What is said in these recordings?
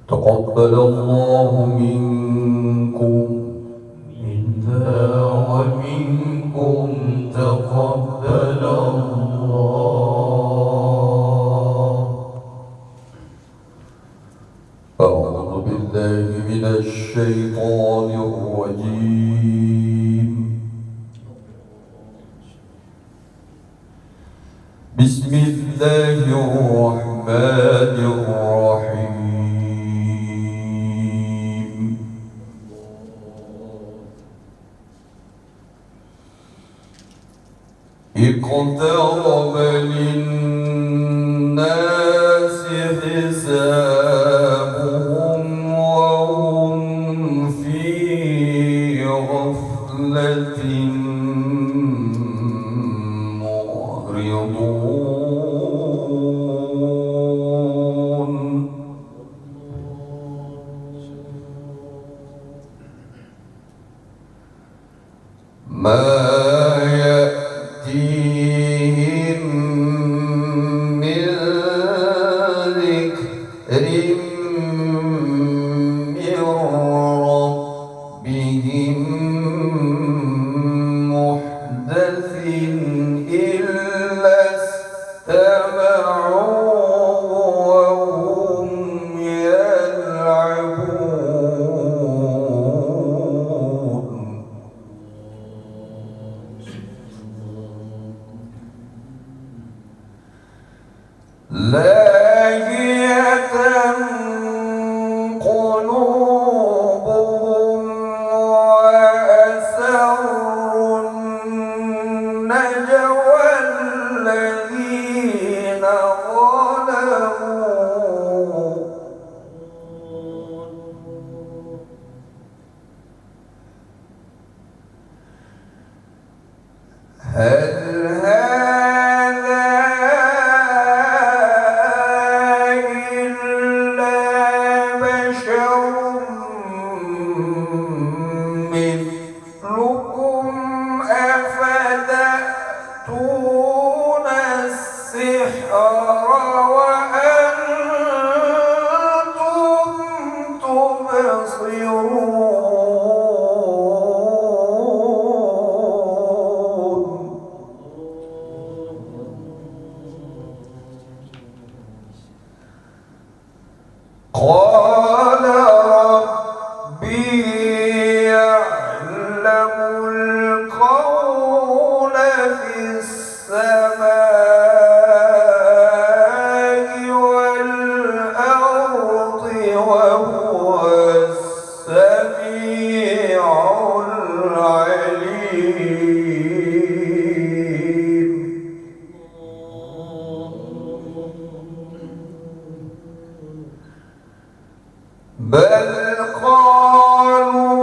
تقبل الله منكم منا ومنكم تقبل الله. أعوذ بالله من الشيطان الرجيم. بسم الله الرحمن الرحيم. اقترب للناس حسابهم وهم في غفلة معرضون. ما يأتيهم من ذكر من ربهم محدث إلا استمعوه وهم يلعبون. لاهية قلوبهم وأسروا النجوى الذين ظلموا هل هذا إلا بشر مثلكم أفتأتون السحر وأنتم تبصرون. قال ربي يعلم القول في السماء والأرض وهو السميع العليم. بل قالوا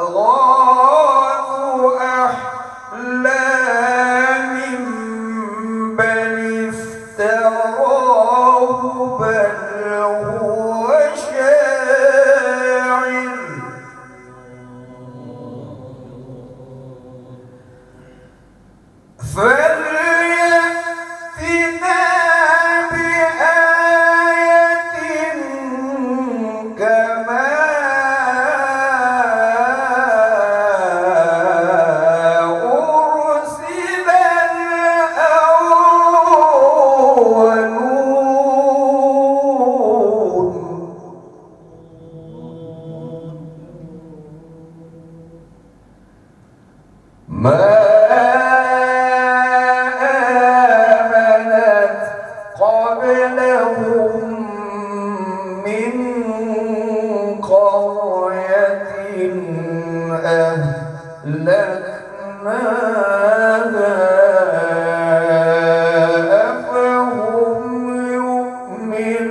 أضغاث أحلام بل افتراه بل هو شاعر فليأتنا بآية كما أرسل الأولون. ما آمنت قبلهم من قرية أهلكناها أفهم يؤمنون.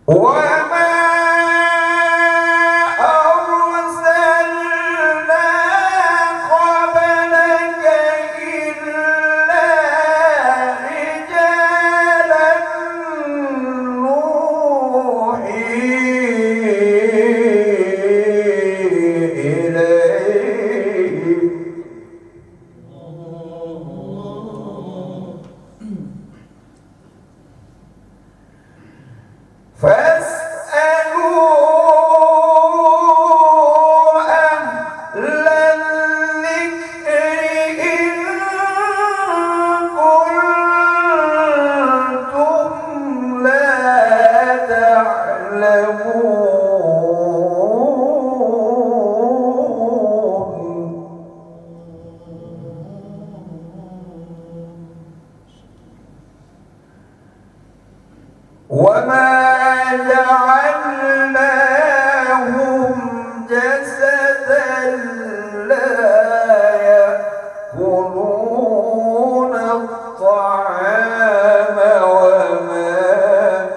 وما أرسلنا قبلك إلا رجالا وما جعلناهم جسدا لا يأكلون الطعام وما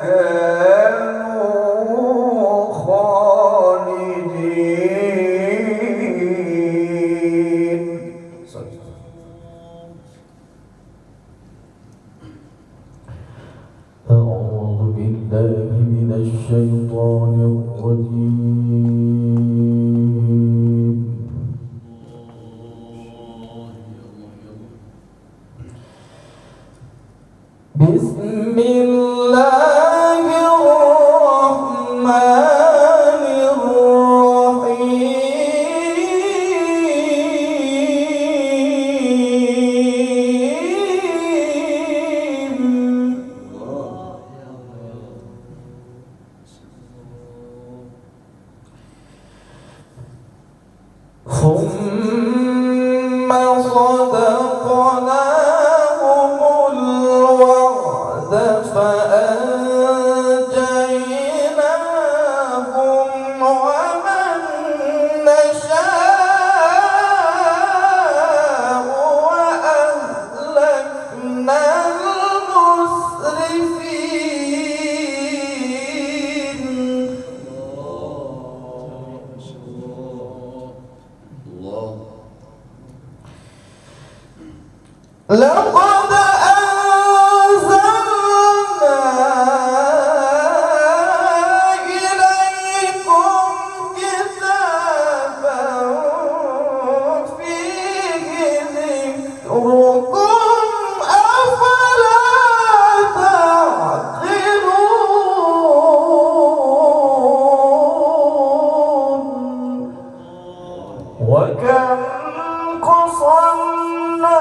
كانوا خالدين. أعوذ بالله من الشيطان الرجيم. بسم الله الرحمن الرحيم. ثم صدقناهم الوعد فأنجيناهم ومن نشاء وأهلكنا المسرفين. لقد أنزلنا إليكم كتابا فيه ذكركم أفلا تعقلون. وكم قصرنا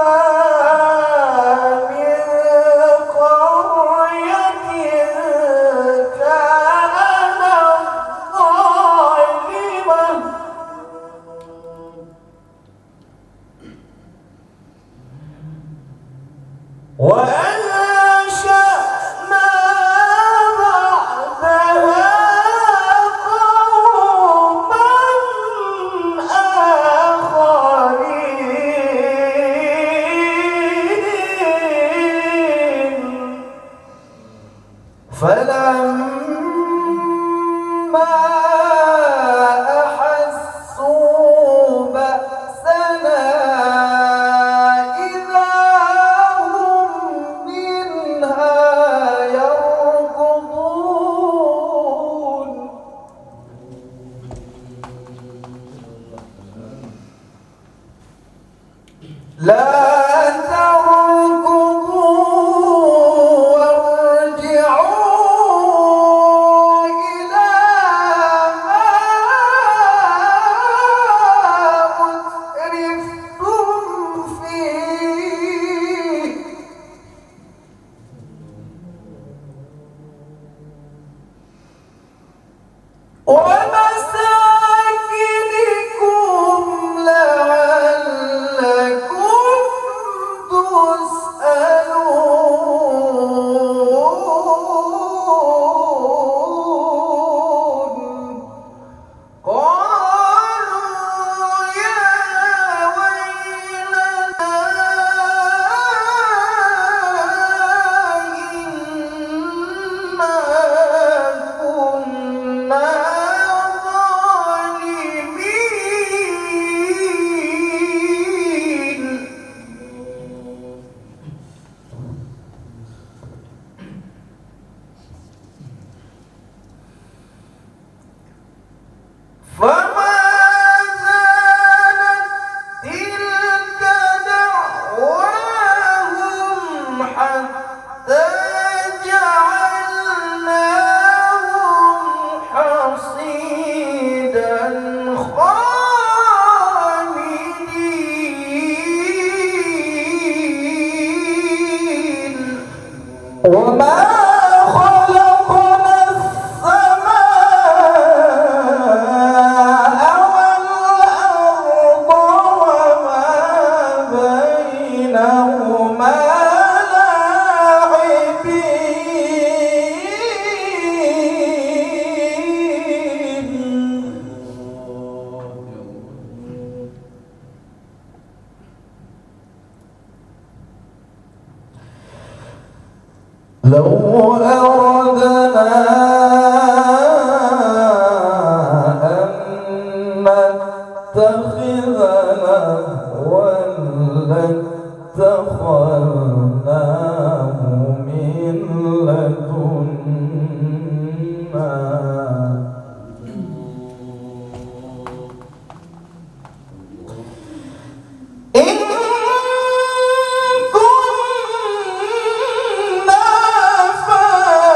وأنشأنا بعدها قوما آخرين. فلما أحسوا بأسنا إذا هم منها يركضون. لا تركضوا وارجعوا إلى ما أترفتم فيه ومساكنكم لعلكم تسألون. قالوا يا ويلنا إنا كنا ظالمين. فما زالت تلك دعواهم حتى جعلناهم حصيدا خامدين. وما خلقنا السماء والأرض وما بينهما لاعبين. لو أردنا أن نتخذ لهوا لاتخذناه من لدنا إن كنا فاعلين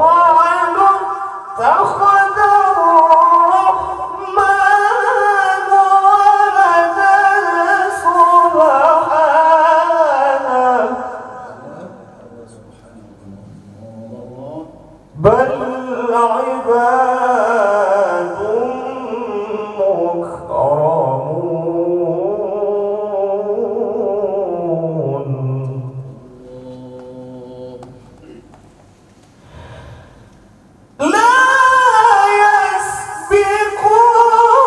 وقالوا اتخذ الرحمن ولدا سبحانه بل عباد مكرمون لا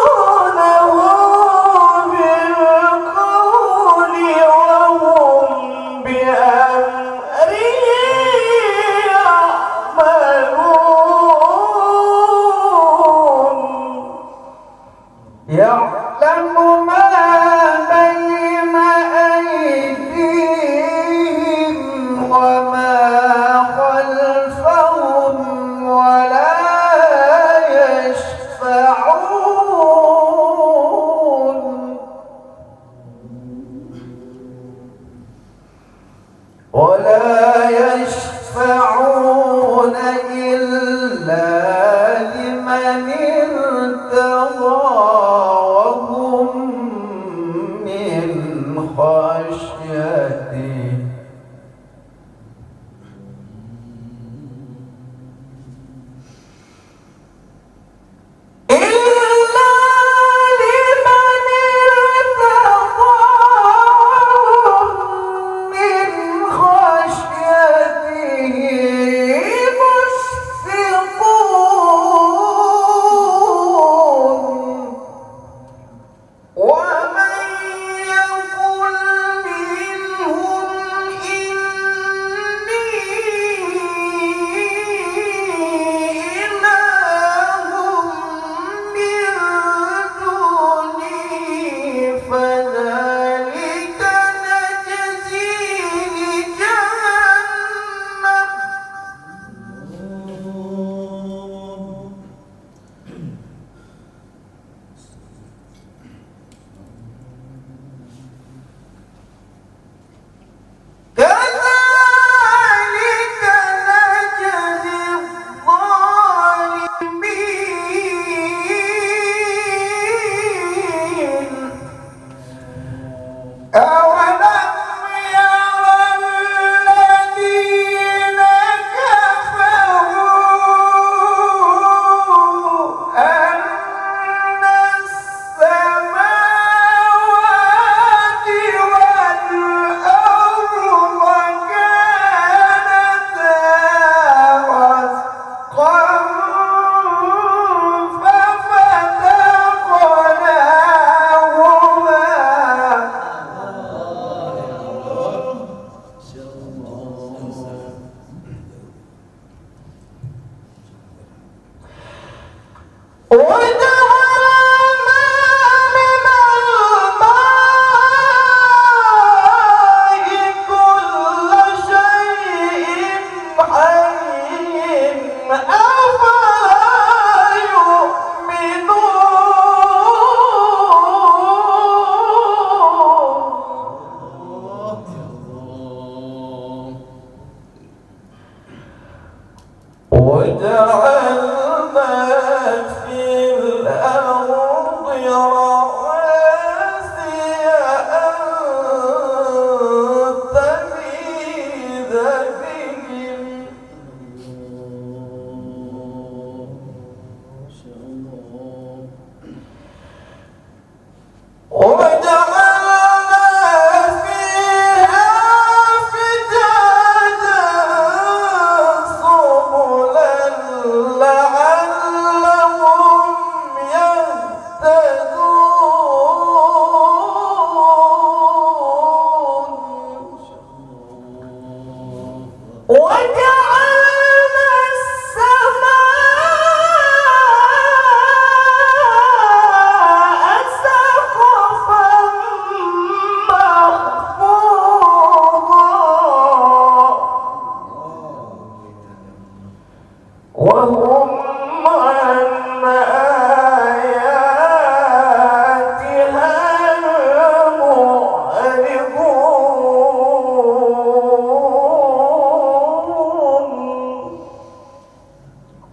يسبقونه بالقول وهم بأمره يعملون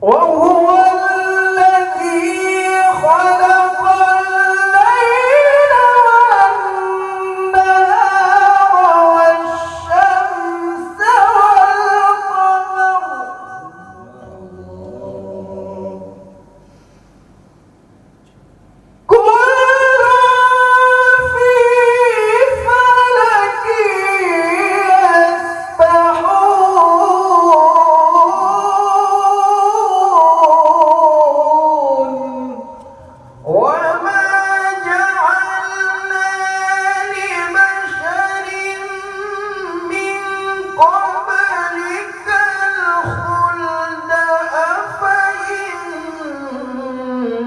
وهو الذي خلق الليل والنهار والشمس والقمر كل في فلك يسبحون وما جعلنا لبشر من قبلك الخلد أفإن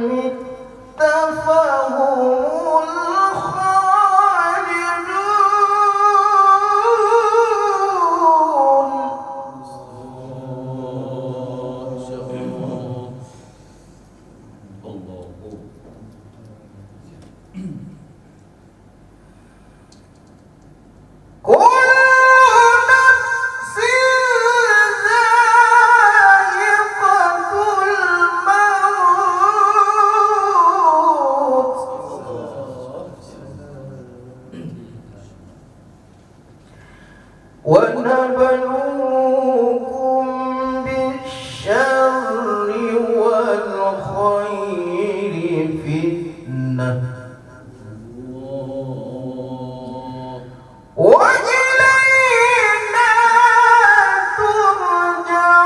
مت فهم الخالدون. كل نفس ذائقة الموت ونبلوكم بالشر والخير فتنة وإلينا ترجعون.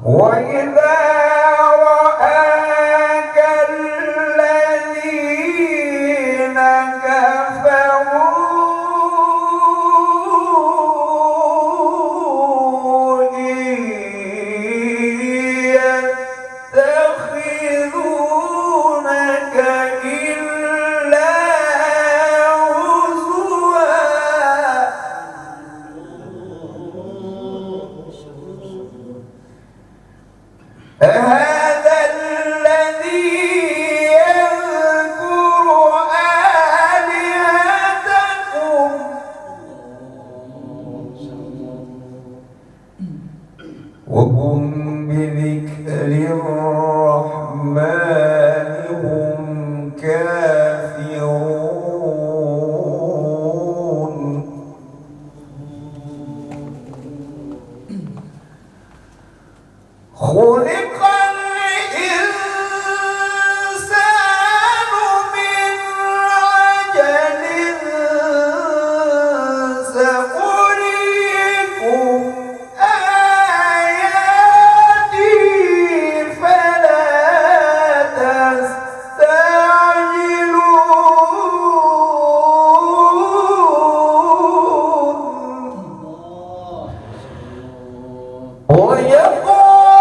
وإذا رآك الذين كفروا إن يتخذونك إلا هزوا هذا الذي يذكر آلهتكم وهم بذكر الرحمن هم كافرون. خلق الإنسان من عجل سأريكم آياتي فلا تستعجلون.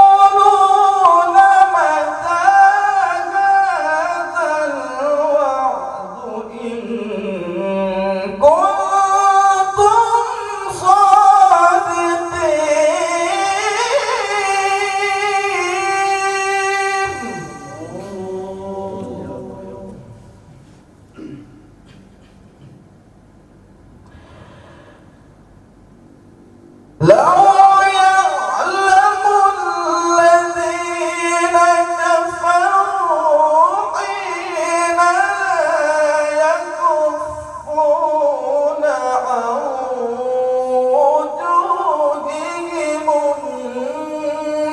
ويقولون متى هذا الوعد إن كنتم صادقين. لو يعلم الذين كفروا حين يكفون عن وجوههم النار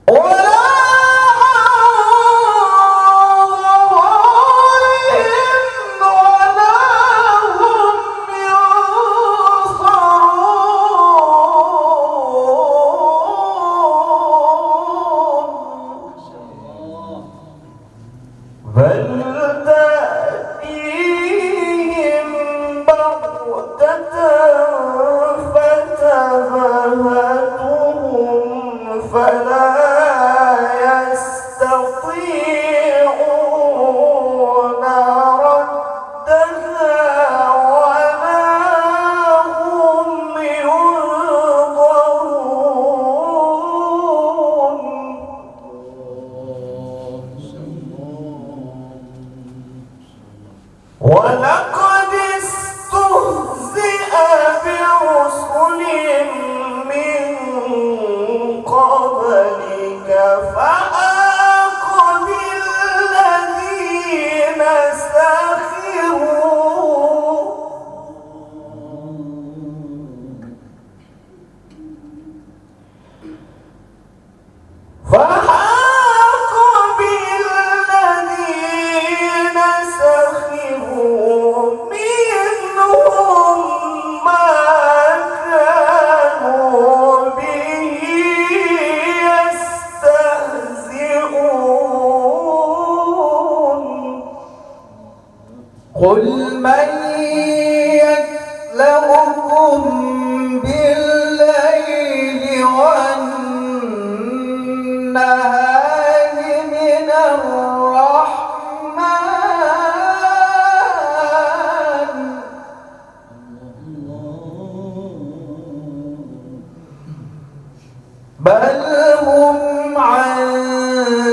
ولا بل تأتيهم بغتة فتبهتهم فلا يستطيعون ردها ولا هم ينظرون. ولقد استهزئ برسل من قبلك فحاق بالذين سخروا منهم ما كانوا به يستهزئون. قل من يكلؤكم بالليل والنهار من الرحمن بل هم عن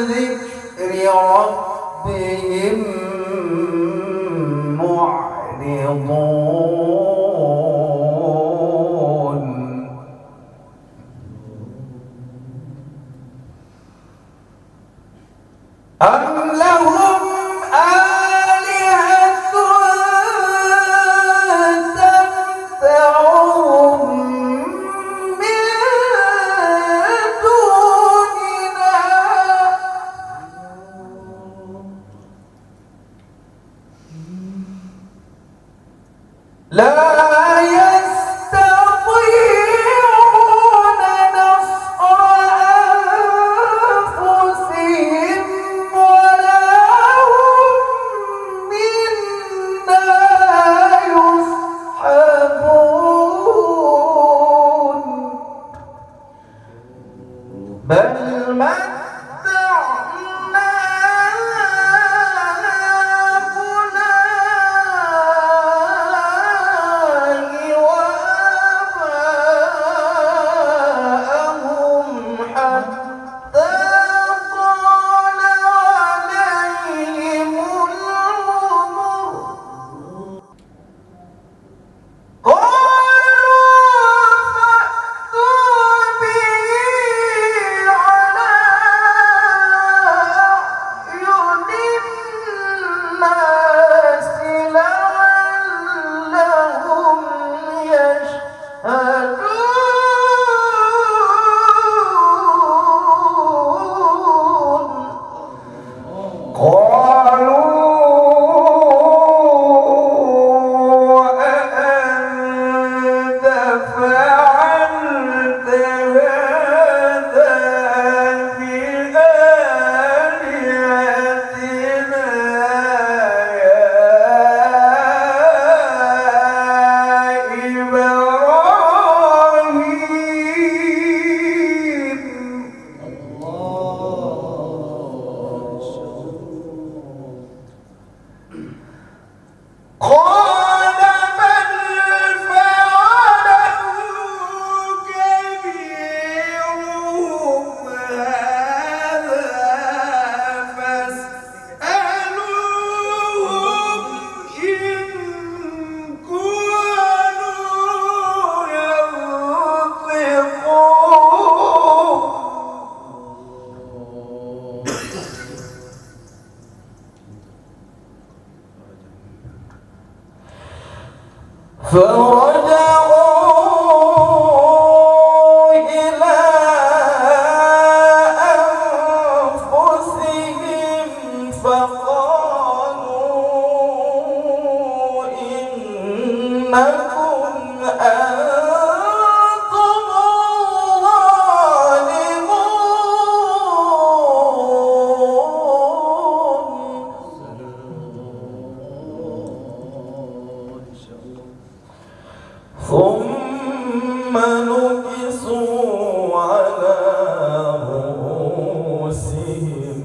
ذكر ربهم معرضون. أم لهم آلهة تنفعهم من دوننا لا يستطيعون نصر أنفسهم ولا هم منا يصحبون بل متعنا فرجعوا إلى أنفسهم فقالوا إنكم أنتم الظالمون ثم نكسوا على رؤوسهم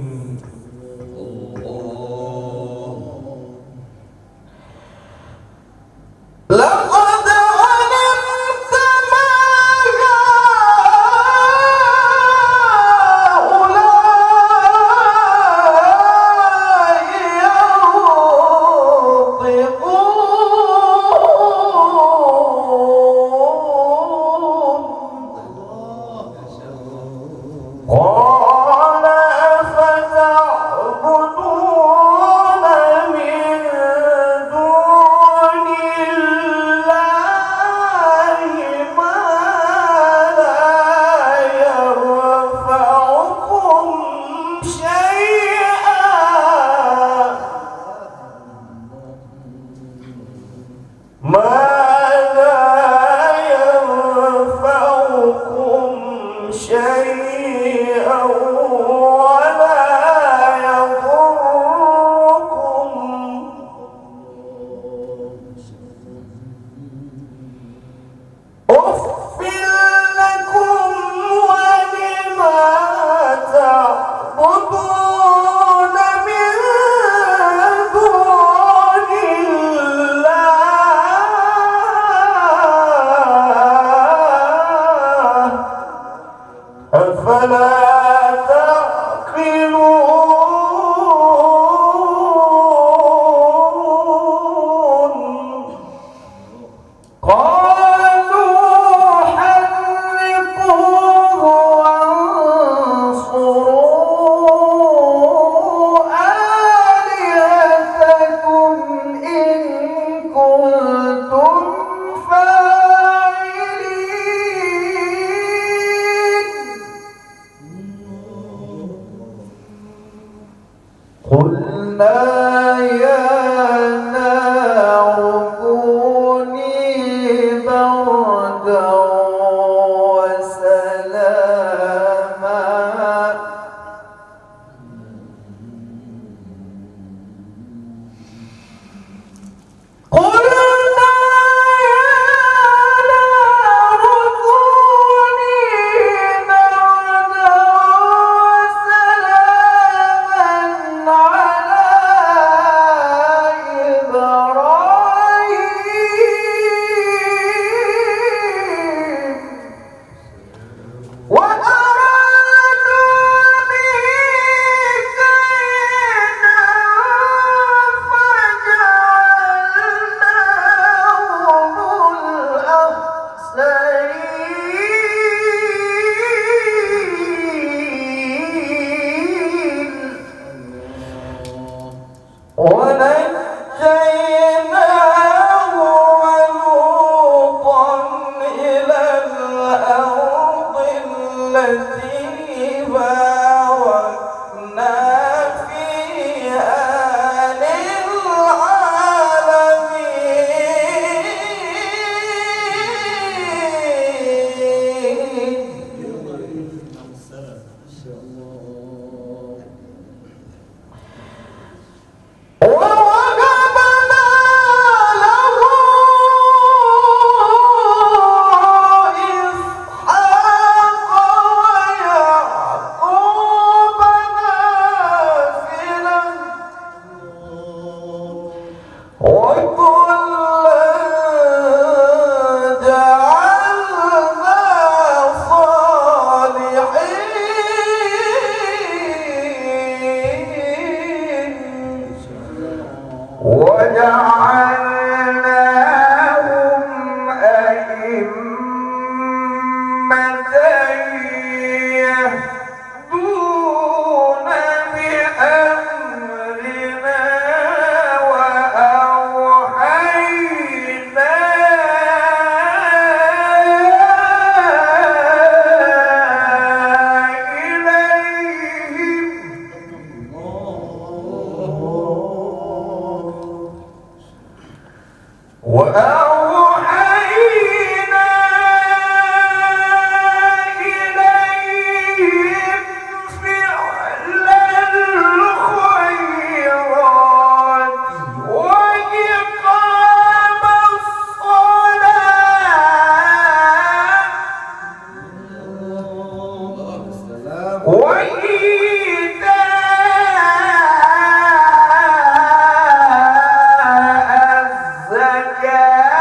وإيتاء الزكاة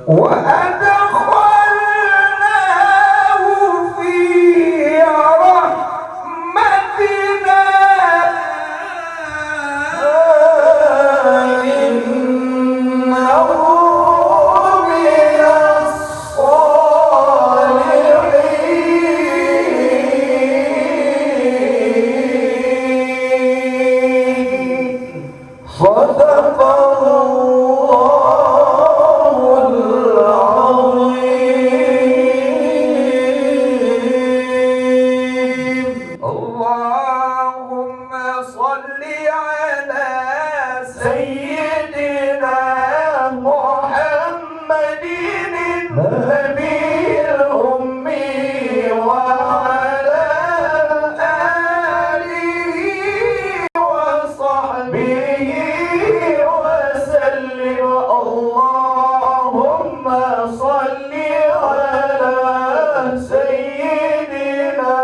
وأدخلناه في رحمتنا إنه اللهم صل على سيدنا محمد النبي الأمي وعلى آله وصحبه وسلم اللهم صل على سيدنا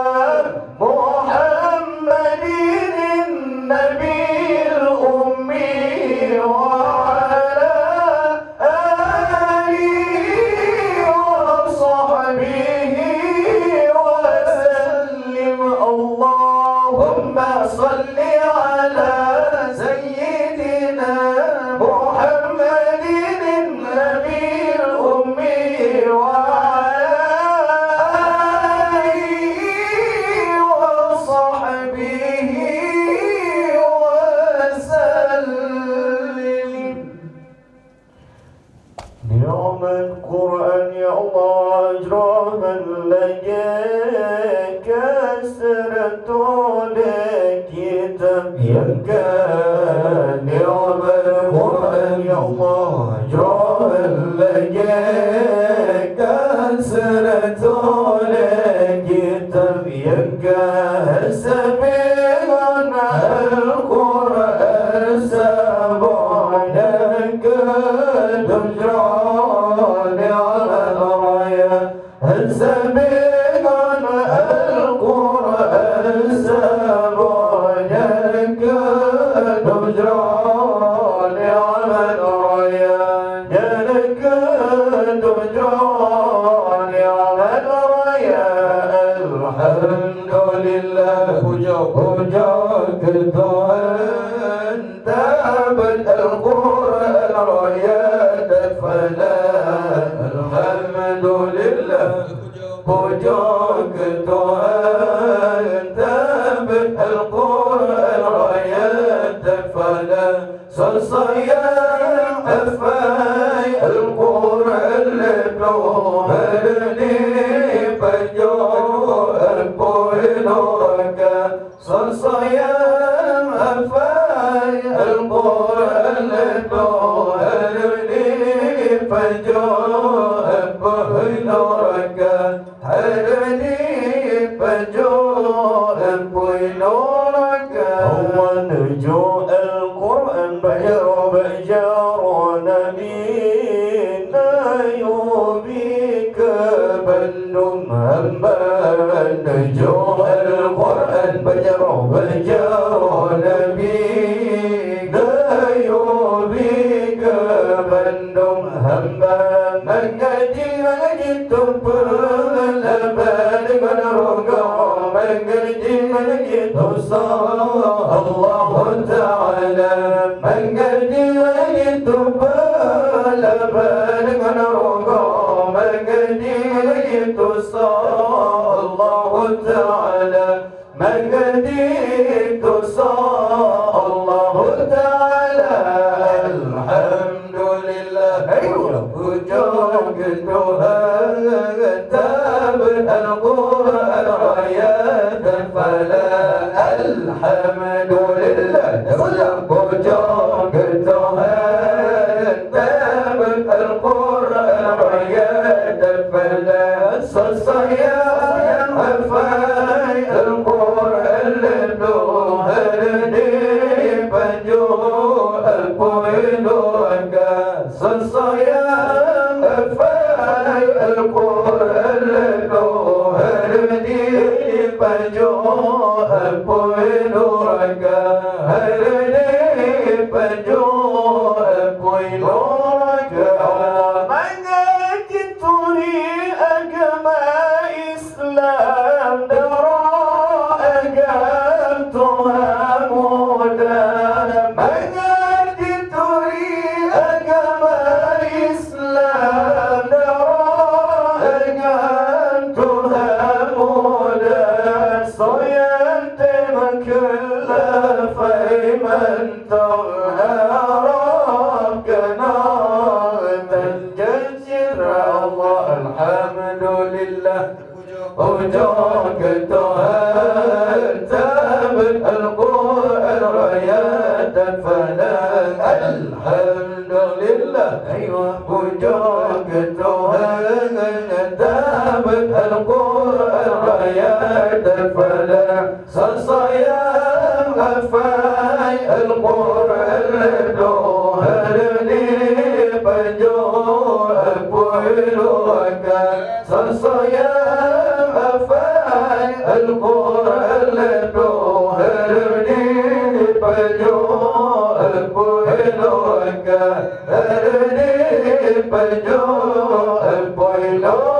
محمد النبي الأمي وعلى آله وصحبه وسلم اللهم صل على سيدنا محمد النبي الأمي وعلى آله وصحبه وسلم. نعم القرآن يا الله أجرام لك كسرت لك تبيك نعم القرآن يا الله أجرام لك كسرت لك تبيك سبيلنا القرآن سبعناك تجران على الراية سبيلنا القرآن سبعناك تجران على الراية جلك تجران على الراية الحمد لله وجاك أنت بدأ القرآن رايات فلا الحمد لله وجاك أنت بدأ القرآن رايات فلا صيا أفاي القرآن لبلوني بجو القرآن صيا أفاي القرآن لبلوني بجو القرآن هرني بجو القرآن هو نجو القرآن بجار نبينا يوبيك بلوم هما نجو القرآن بجار نبينا يوبيك بلوم هما من جيت بالأبد من رقم من جيت الله تعالى من جيت بالأبد من رقم من جيت الله تعالى من جيت الله تعالى الحمد لله وجاك تاب القرآن رايات فلا الحمد لله وجاك تاب القرآن رايات فلا صيا أفاي القرآن لبلوني بجو القرآن صيا أفاي القرآن لبلوني بجو القرآن هرني بجو القرآن جزير الله الحمد لله وجاك تهت من القرآن رايات الفلاح الحمد لله أيوة وجاك تهت من القرآن رايات الفلاح صيام أفاي القرآن دوهرني بجوع بولوك صيام أفاي القرآن دوهرني بجوع بولوك هرني بجوع بولوك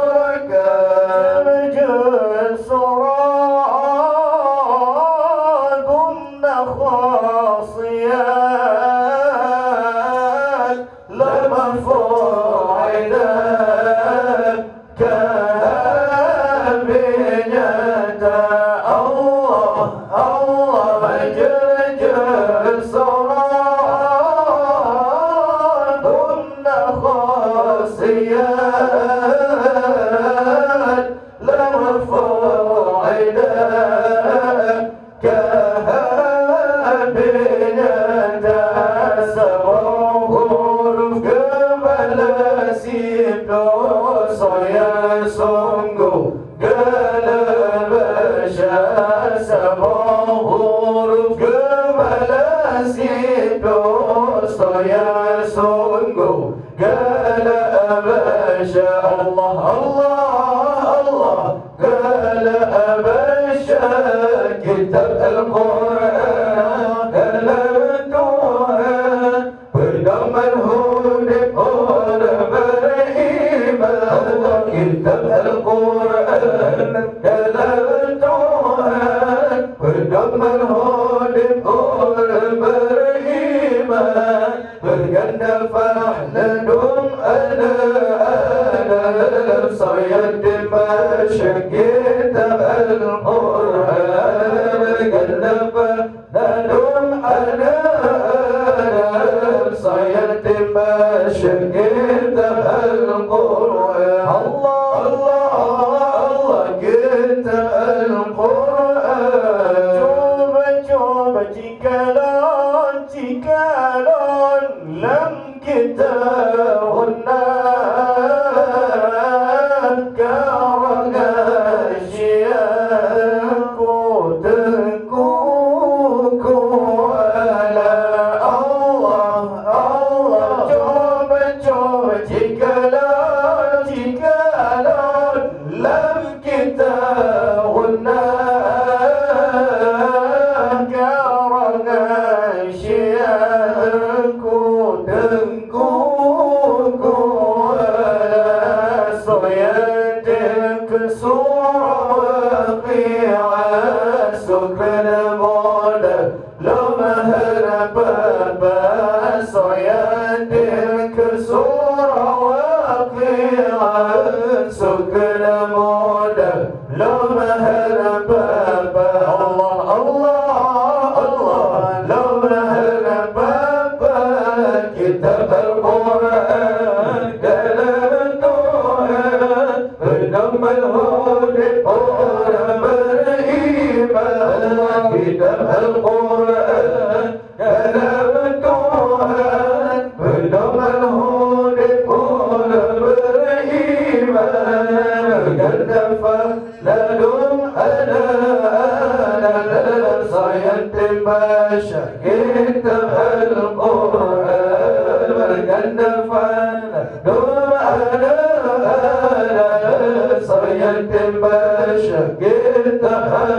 ضحى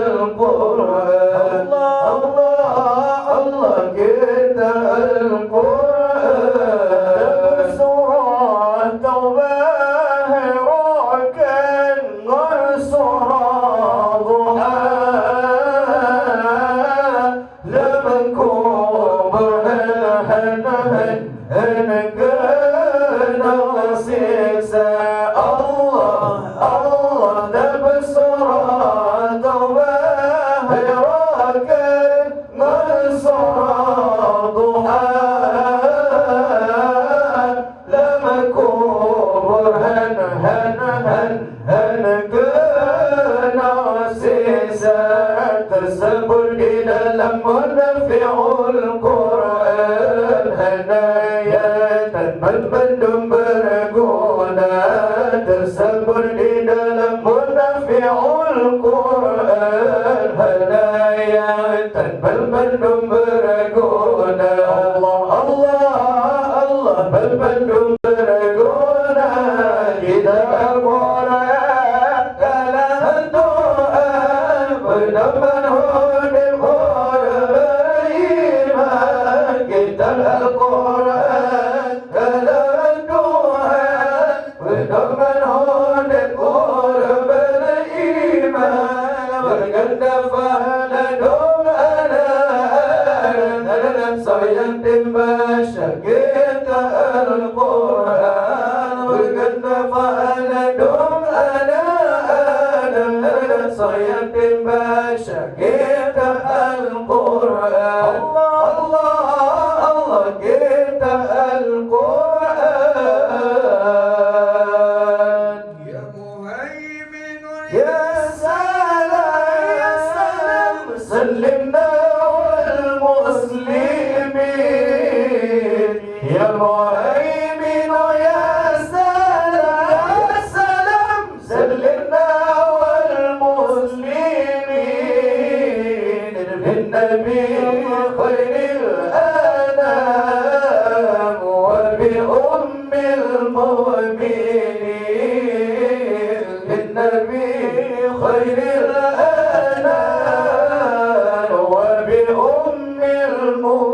لم أكن tersebut di dalam munafi'ul Quran, hadayah tanpa bandung berguna. Allah, Allah, Allah berbandung berguna. Kita Al-Quran kalam Tuhan, benar-benar hidup orang beriman. Kita Al-Quran kalam Tuhan, benar-benar hidup orang beriman. Berganda fahla doa dalam sayang timbasya kita Al-Quran. Berganda fahla doa dalam sayang timbasya kita Al-Quran. Allah, Allah kita Al-Quran. Ya Muhaimin يا سلام يا سلام سلمنا والمسلمين يا مهيمن يا سلام يا سلام سلمنا والمسلمين بالنبي خير الأنام وبأم المؤمنين بالنبي خير الأنام وبأم المؤمنين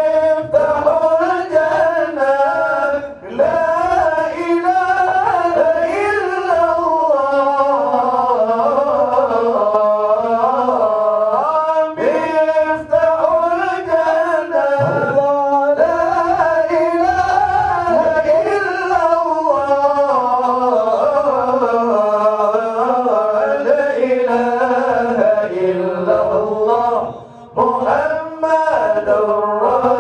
مفتاح الجنة لا إله إلا الله مفتاح الجنة لا إله إلا الله لا إله إلا الله محمد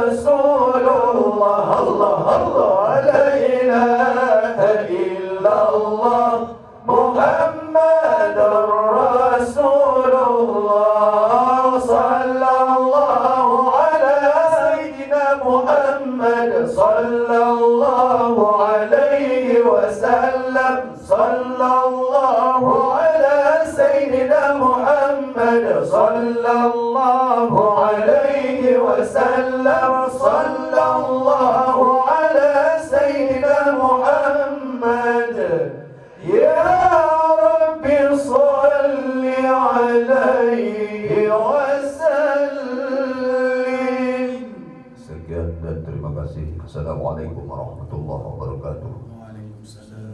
رسول الله الله الله لا إله إلا الله محمد رسول الله صلى الله على سيدنا محمد صلى الله عليه وسلم صلى الله على سيدنا محمد صلى الله عليه وسلم صلى الله على سيدنا محمد يا رب صل عليه وسلم. Sekian dan terima kasih. Assalamualaikum warahmatullahi wabarakatuh. Waalaikumsalam.